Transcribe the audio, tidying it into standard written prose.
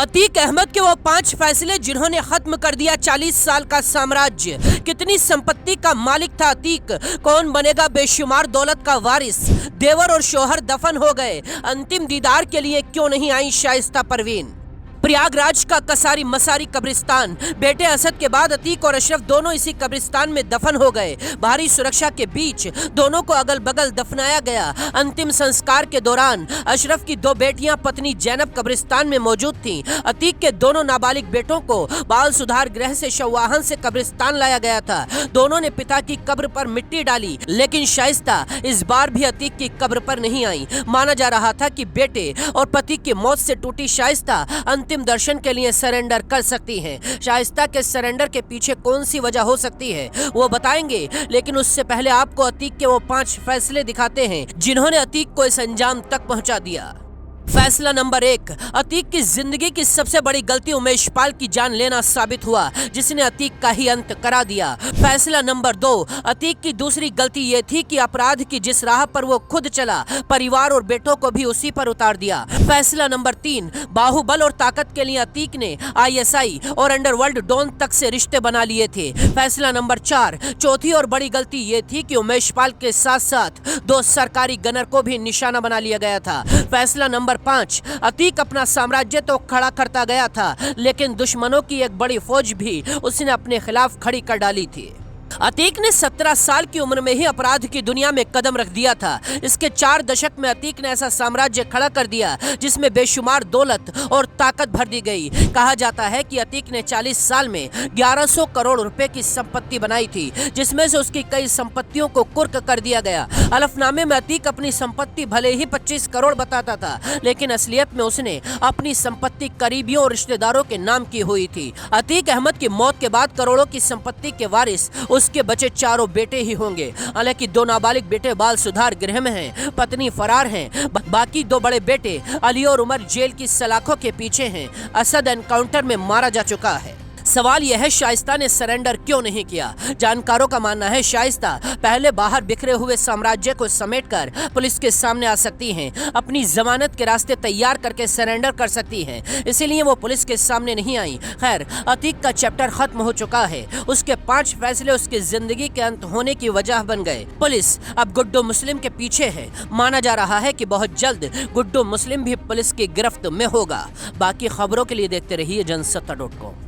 अतीक अहमद के वो 5 फैसले जिन्होंने खत्म कर दिया 40 साल का साम्राज्य। कितनी संपत्ति का मालिक था अतीक, कौन बनेगा बेशुमार दौलत का वारिस। देवर और शौहर दफन हो गए, अंतिम दीदार के लिए क्यों नहीं आई शाइस्ता परवीन। प्रयागराज का कसारी मसारी कब्रिस्तान, बेटे असद के बाद अतीक और अशरफ दोनों इसी कब्रिस्तान में दफन हो गए। भारी सुरक्षा के बीच दोनों को अगल बगल दफनाया गया। अंतिम संस्कार के दौरान अशरफ की 2 बेटियां पत्नी जैनब कब्रिस्तान में मौजूद थीं। अतीक के दोनों नाबालिग बेटों को बाल सुधार गृह से शववाहन से कब्रिस्तान लाया गया था। दोनों ने पिता की कब्र पर मिट्टी डाली, लेकिन शाइस्ता इस बार भी अतीक की कब्र पर नहीं आई। माना जा रहा था कि बेटे और पति की मौत से टूटी शाइस्ता अंतिम दर्शन के लिए सरेंडर कर सकती हैं। शाइस्ता के सरेंडर के पीछे कौन सी वजह हो सकती है वो बताएंगे, लेकिन उससे पहले आपको अतीक के वो 5 फैसले दिखाते हैं जिन्होंने अतीक को इस अंजाम तक पहुंचा दिया। फैसला नंबर 1, अतीक की जिंदगी की सबसे बड़ी गलती उमेश पाल की जान लेना साबित हुआ, जिसने अतीक का ही अंत करा दिया। फैसला नंबर 2, अतीक की दूसरी गलती ये थी कि अपराध की जिस राह पर वो खुद चला, परिवार और बेटों को भी उसी पर उतार दिया। फैसला नंबर 3, बाहुबल और ताकत के लिए अतीक ने ISI और अंडरवर्ल्ड डॉन तक से रिश्ते बना लिए थे। फैसला नंबर 4, चौथी और बड़ी गलती ये थी कि उमेश पाल के साथ साथ 2 सरकारी गनर को भी निशाना बना लिया गया था। फैसला नंबर 5, अतीक अपना साम्राज्य तो खड़ा करता गया था, लेकिन दुश्मनों की एक बड़ी फौज भी उसने अपने खिलाफ खड़ी कर डाली थी। अतीक ने 17 साल की उम्र में ही अपराध की दुनिया में कदम रख दिया था। इसके 4 दशक में अतीक ने ऐसा साम्राज्य खड़ा कर दिया जिसमें बेशुमार दौलत और ताकत भर दी गई। कहा जाता है कि अतीक ने 40 साल में 1100 करोड़ रुपए की संपत्ति बनाई थी, जिसमें से उसकी कई संपत्तियों को कुर्क कर दिया गया। हलफनामे में अतीक अपनी संपत्ति भले ही 25 करोड़ बताता था, लेकिन असलियत में उसने अपनी संपत्ति करीबियों और रिश्तेदारों के नाम की हुई थी। अतीक अहमद की मौत के बाद करोड़ों की संपत्ति के वारिस उसके बचे 4 बेटे ही होंगे। हालांकि 2 नाबालिग बेटे बाल सुधार गृह में हैं, पत्नी फरार हैं। बाकी 2 बड़े बेटे अली और उमर जेल की सलाखों के पीछे हैं। असद एनकाउंटर में मारा जा चुका है। सवाल यह है, शाइस्ता ने सरेंडर क्यों नहीं किया। जानकारों का मानना है शाइस्ता पहले बाहर बिखरे हुए साम्राज्य को समेटकर पुलिस के सामने आ सकती हैं, अपनी जमानत के रास्ते तैयार करके सरेंडर कर सकती हैं, इसीलिए वो पुलिस के सामने नहीं आई। खैर, अतीक का चैप्टर खत्म हो चुका है। उसके 5 फैसले उसकी जिंदगी के अंत होने की वजह बन गए। पुलिस अब गुड्डू मुस्लिम के पीछे है। माना जा रहा है कि बहुत जल्द गुड्डू मुस्लिम भी पुलिस की गिरफ्त में होगा। बाकी खबरों के लिए देखते रहिए जनसत्ता.com।